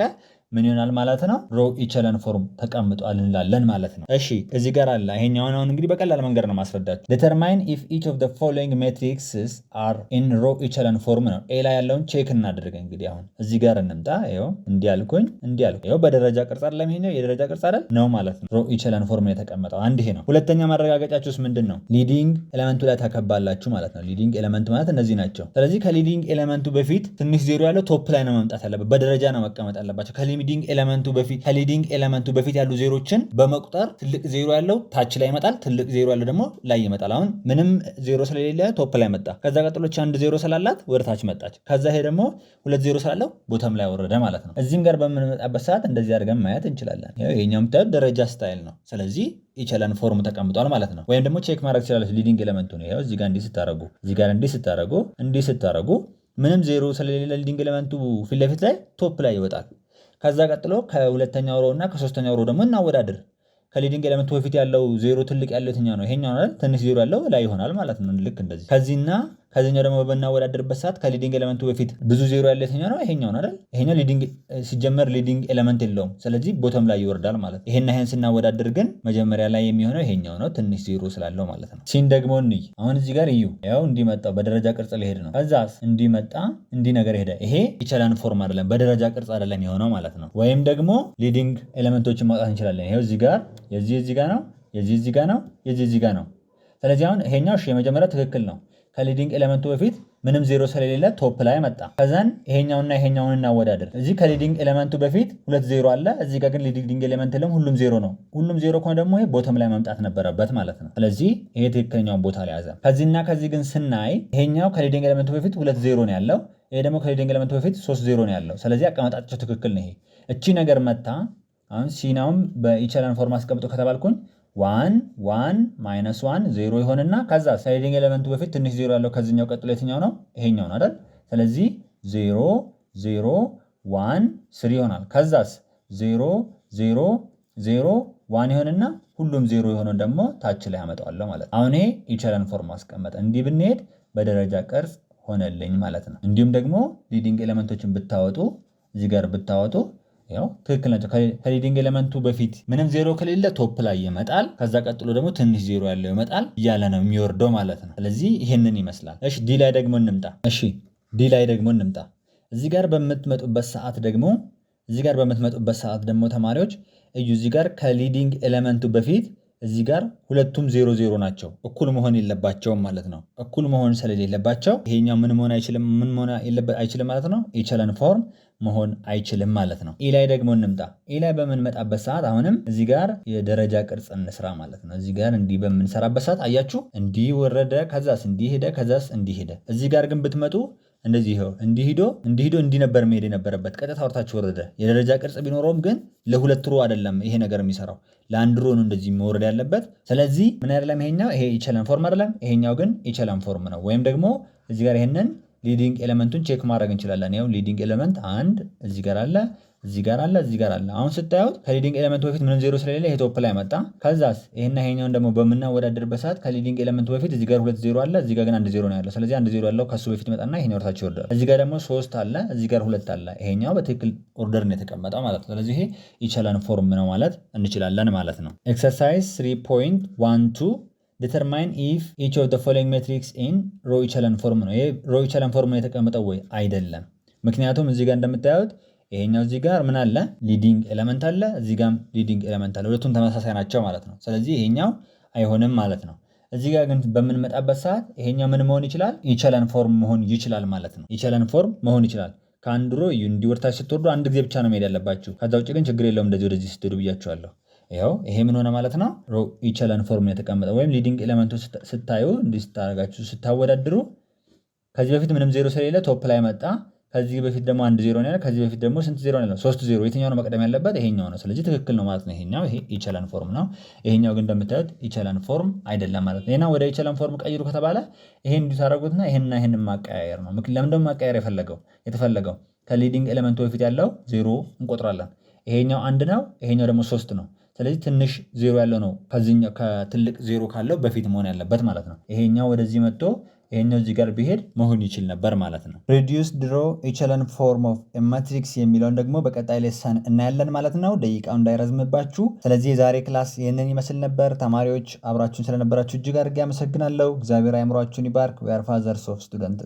A: ምን ይሆናል ማለት ነው? ሮ ኢቸለን ፎርም ተቀምጧል እንላለን ማለት ነው። እሺ እዚህ ጋር አለ። ይሄኛውን አሁን እንግዲህ በቀላል መንገድ ነው ማስረዳችሁ። ዲተርማይን ኢፍ ኢች ኦፍ ዘ ፎሎዊንግ ሜትሪክስስ አር ኢን ሮ ኢቸለን ፎርም ነው። ኤ ላይ ያለውን ቼክ እናድርግ። እንግዲህ አሁን እዚህ ጋር እንምጣ። ይኸው እንዲህ አልኩኝ፣ እንዲህ አልኩኝ። ይኸው በደረጃ ቅርጽ አይደለም? ይሄኛው የደረጃ ቅርጽ አይደል ነው ማለት ነው። ሮ ኢቸለን ፎርም ነው የተቀመጠው። አንድ ይሄ ነው። ሁለተኛ ማረጋገጫችሁስ ምንድን ነው? ሊዲንግ ኤሌመንቱ ላይ ተከባላችሁ ማለት ነው። ሊዲንግ ኤሌመንቱ ማለት እነዚህ ናቸው። ስለዚህ ከሊዲንግ ኤሌመንቱ በፊት ትንሽ ዜሮ ያለው ቶፕ ላይ ነው መምጣት ያለበት። በደረጃ ነው መቀመጥ ያለባቸው። ከሊዲንግ ኤሌመንቱ በፊት ያሉ ዜሮችን በመቁጠር ትልቅ ዜሮ ያለው ታች ላይ ይመጣል፣ ትልቅ ዜሮ ያለው ደግሞ ላይ ይመጣል። አሁን ምንም ዜሮ ስለሌለ ቶፕ ላይ መጣ። ከዛ ቀጥሎች አንድ ዜሮ ስላላት ወደ ታች መጣች። ከዛ ይሄ ደግሞ ሁለት ዜሮ ስላለው ቦተም ላይ ወረደ ማለት ነው። እዚህም ጋር በምንመጣበት ሰዓት እንደዚህ አድርገን ማየት እንችላለን። ይሄኛው የምታዩት ደረጃ ስታይል ነው። ስለዚህ ኢቸለን ፎርም ተቀምጧል ማለት ነው። ወይም ደግሞ ቼክ ማድረግ ትችላለች ሊዲንግ ኤሌመንቱ ነው። ይሄው እዚህ ጋር እንዲህ ስታረጉ፣ እዚህ ጋር እንዲህ ስታረጉ ምንም ዜሮ ስለሌለ ሊዲንግ ኤሌመንቱ ፊት ለፊት ላይ ቶፕ ላይ ይወጣል። ከዛ ቀጥሎ ከሁለተኛው ሮ እና ከሶስተኛው ሮ ደግሞ እናወዳድር። ከሊዲንግ ኤሌመንቱ በፊት ያለው ዜሮ ትልቅ ያለው የትኛው ነው? ይሄኛው አይደል? ትንሽ ዜሮ ያለው ላይ ይሆናል ማለት ነው። ልክ እንደዚህ ከዚህና ከዚህኛው ደግሞ በምናወዳደርበት ሰዓት ከሊዲንግ ኤሌመንቱ በፊት ብዙ ዜሮ ያለው የትኛው ነው? ይሄኛው አይደል? ይሄኛው ሊዲንግ ሲጀመር ሊዲንግ ኤሌመንት የለውም። ስለዚህ ቦተም ላይ ይወርዳል ማለት ነው። ይሄና ይሄን ስናወዳደር ግን መጀመሪያ ላይ የሚሆነው ይሄኛው ነው፣ ትንሽ ዜሮ ስላለው ማለት ነው። ሲን ደግሞ እንይ። አሁን እዚህ ጋር እዩ፣ ያው እንዲመጣው በደረጃ ቅርጽ ሊሄድ ነው። ከዛስ እንዲመጣ እንዲ ነገር ሄደ። ይሄ ኢቸላን ፎርም አይደለም፣ በደረጃ ቅርጽ አይደለም የሆነው ማለት ነው። ወይም ደግሞ ሊዲንግ ኤሌመንቶችን ማውጣት እንችላለን። ይሄው እዚህ ጋር የዚህ እዚህ ጋር ነው፣ የዚህ እዚህ ጋር ነው፣ የዚህ እዚህ ጋር ነው። ስለዚህ አሁን ይሄኛው የመጀመሪያው ትክክል ነው። ከሊዲንግ ኤሌመንቱ በፊት ምንም ዜሮ ስለሌለ ቶፕ ላይ መጣ። ከዛን ይሄኛውና ይሄኛውን እናወዳደር። እዚህ ከሊዲንግ ኤሌመንቱ በፊት 2 ዜሮ አለ፣ እዚህ ጋር ግን ሊዲንግ ኤሌመንት የለም፣ ሁሉም ዜሮ ነው። ሁሉም ዜሮ ከሆነ ደግሞ ይሄ ቦተም ላይ መምጣት ነበረበት ማለት ነው። ስለዚህ ይሄ ትክክለኛውን ቦታ ላይ ያዘ። ከዚህና ከዚህ ግን ስናይ ይሄኛው ከሊዲንግ ኤሌመንቱ በፊት 2 ዜሮ ነው ያለው፣ ይሄ ደግሞ ከሊዲንግ ኤሌመንቱ በፊት 3 ዜሮ ነው ያለው። ስለዚህ አቀማመጣቸው ትክክል ነው። ይሄ እቺ ነገር መታ። አሁን ሲናውም በኢቸላን ፎርም አስቀምጦ ከተባልኩኝ 1 1 ማይነስ 1 ዜሮ ይሆንና ከዛ ከሊዲንግ ኤሌመንቱ በፊት ትንሽ ዜሮ ያለው ከዚህኛው ቀጥሎ የትኛው ነው? ይሄኛው ነው አይደል? ስለዚህ 0 0 1 3 ይሆናል። ከዛስ 0 0 0 1 ይሆንና ሁሉም ዜሮ የሆነው ደግሞ ታች ላይ አመጣዋለሁ ማለት ነው። አሁን ይሄ ኢቸላን ፎርም አስቀመጠ። እንዲህ ብንሄድ በደረጃ ቅርጽ ሆነልኝ ማለት ነው። እንዲሁም ደግሞ ሊዲንግ ኤሌመንቶችን ብታወጡ እዚህ ጋር ብታወጡ ያው ትክክል ናቸው። ከሊዲንግ ኤሌመንቱ በፊት ምንም ዜሮ ከሌለ ቶፕ ላይ ይመጣል። ከዛ ቀጥሎ ደግሞ ትንሽ ዜሮ ያለው ይመጣል እያለ ነው የሚወርደው ማለት ነው። ስለዚህ ይሄንን ይመስላል። እሺ ዲ ላይ ደግሞ እንምጣ። እዚህ ጋር በምትመጡበት ሰዓት ደግሞ ተማሪዎች እዩ። እዚህ ጋር ከሊዲንግ ኤሌመንቱ በፊት እዚህ ጋር ሁለቱም 0 0 ናቸው። እኩል መሆን የለባቸውም ማለት ነው። እኩል መሆን ስለሌለባቸው ይሄኛው ምን መሆን አይችልም ማለት ነው። ኢቸላን ፎርም መሆን አይችልም ማለት ነው። ኢ ላይ ደግሞ እንምጣ። ኢ ላይ በምንመጣበት ሰዓት አሁንም እዚህ ጋር የደረጃ ቅርጽ እንስራ ማለት ነው። እዚህ ጋር እንዲህ በምንሰራበት ሰዓት አያችሁ፣ እንዲህ ወረደ፣ ከዛስ እንዲህ ሄደ፣ ከዛስ እንዲህ ሄደ። እዚህ ጋር ግን ብትመጡ እንደዚህ ይሄው እንዲህ ሂዶ እንዲህ ነበር መሄድ የነበረበት። ቀጥታ ወርታችሁ ወረደ። የደረጃ ቅርጽ ቢኖረውም ግን ለሁለት ሮ አይደለም ይሄ ነገር የሚሰራው፣ ለአንድ ሮ ነው እንደዚህ መውረድ ያለበት። ስለዚህ ምን አይደለም ይሄኛው፣ ይሄ ኢቸላን ፎርም አይደለም፣ ይሄኛው ግን ኢቸላን ፎርም ነው። ወይም ደግሞ እዚህ ጋር ይሄንን ሊዲንግ ኤሌመንቱን ቼክ ማድረግ እንችላለን። ያው ሊዲንግ ኤሌመንት አንድ እዚህ ጋር አለ፣ እዚህ ጋር አለ፣ እዚህ ጋር አለ። አሁን ስታዩት ከሊዲንግ ኤሌመንቱ በፊት ምንም ዜሮ ስለሌለ ይሄ ቶፕ ላይ መጣ። ከዛስ ይሄና ይሄኛውን ደግሞ በምናወዳደርበት ሰዓት ከሊዲንግ ኤሌመንቱ በፊት እዚህ ጋር 2 ዜሮ አለ፣ እዚህ ጋር ግን 1 ዜሮ ነው ያለው። ስለዚህ 1 ዜሮ ያለው ከሱ በፊት ይመጣና ይሄኛው ወርታች ይወርዳል። እዚህ ጋር ደግሞ 3 አለ፣ እዚህ ጋር 2 አለ። ይሄኛው በትክክል ኦርደር ነው የተቀመጠው ማለት ነው። ስለዚህ ይሄ ኢቸላን ፎርም ነው ማለት እንችላለን ማለት ነው። ኤክሰርሳይዝ 3.12 ዲተርማይን ኢፍ ኢች ኦፍ ዘ ፎሎዊንግ ሜትሪክስ ኢን ሮ ኢቸላን ፎርም ነው። ይሄ ሮ ኢቸላን ፎርም ነው የተቀመጠው ወይ አይደለም? ምክንያቱም እዚህ ጋር እንደምታዩት ይሄኛው እዚህ ጋር ምን አለ? ሊዲንግ ኤሌመንት አለ፣ እዚህ ጋርም ሊዲንግ ኤሌመንት አለ። ሁለቱም ተመሳሳይ ናቸው ማለት ነው። ስለዚህ ይሄኛው አይሆንም ማለት ነው። እዚህ ጋር ግን በምንመጣበት ሰዓት ይሄኛው ምን መሆን ይችላል? ኢቸላን ፎርም መሆን ይችላል ማለት ነው። ኢቸላን ፎርም መሆን ይችላል። ከአንድ ሮ እንዲወርታች ስትወርዱ አንድ ጊዜ ብቻ ነው መሄድ ያለባችሁ። ከዛ ውጭ ግን ችግር የለውም እንደዚህ ወደዚህ ስትሄዱ ብያችኋለሁ። ይኸው ይሄ ምን ሆነ ማለት ነው? ሮ ኢቸላን ፎርም ነው የተቀመጠ። ወይም ሊዲንግ ኤሌመንቱ ስታዩ እንዲህ ስታደርጋችሁ ስታወዳድሩ ከዚህ በፊት ምንም ዜሮ ስለሌለ ቶፕ ላይ መጣ። ከዚህ በፊት ደግሞ 1 ዜሮ ነው ያለው። ከዚህ በፊት ደግሞ ስንት ዜሮ ነው ያለው? 3 ዜሮ። የትኛው ነው መቅደም ያለበት? ይሄኛው ነው። ስለዚህ ትክክል ነው ማለት ነው። ይሄ ኢቸላን ፎርም ነው። ይሄኛው ግን እንደምታዩት ኢቸላን ፎርም አይደለም ማለት ነው። ይሄና ወደ ኢቸላን ፎርም ቀይሩ ከተባለ ይሄን እንዲታረጉትና ይሄን ማቀያየር ነው። ለምን ደግሞ ማቀያየር የተፈለገው ከሊዲንግ ኤሌመንቱ በፊት ያለው ዜሮ እንቆጥራለን። ይሄኛው 1 ነው፣ ይሄኛው ደግሞ 3 ነው። ስለዚህ ትንሽ ዜሮ ያለው ነው ከዚህኛው ከትልቅ ዜሮ ካለው በፊት መሆን ያለበት ማለት ነው። ይሄኛው ወደዚህ መጥቶ ይሄኛው እዚህ ጋር ቢሄድ መሆን ይችል ነበር ማለት ነው። reduced row echelon form of a matrix የሚለውን ደግሞ በቀጣይ ሌሰን እናያለን ማለት ነው። ደቂቃው እንዳይረዝምባችሁ። ስለዚህ የዛሬ ክላስ ይህንን ይመስል ነበር። ተማሪዎች አብራችሁን ስለነበራችሁ እጅግ አድርጌ አመሰግናለሁ። እግዚአብሔር አእምሯችሁን ይባርክ። we are fathers of students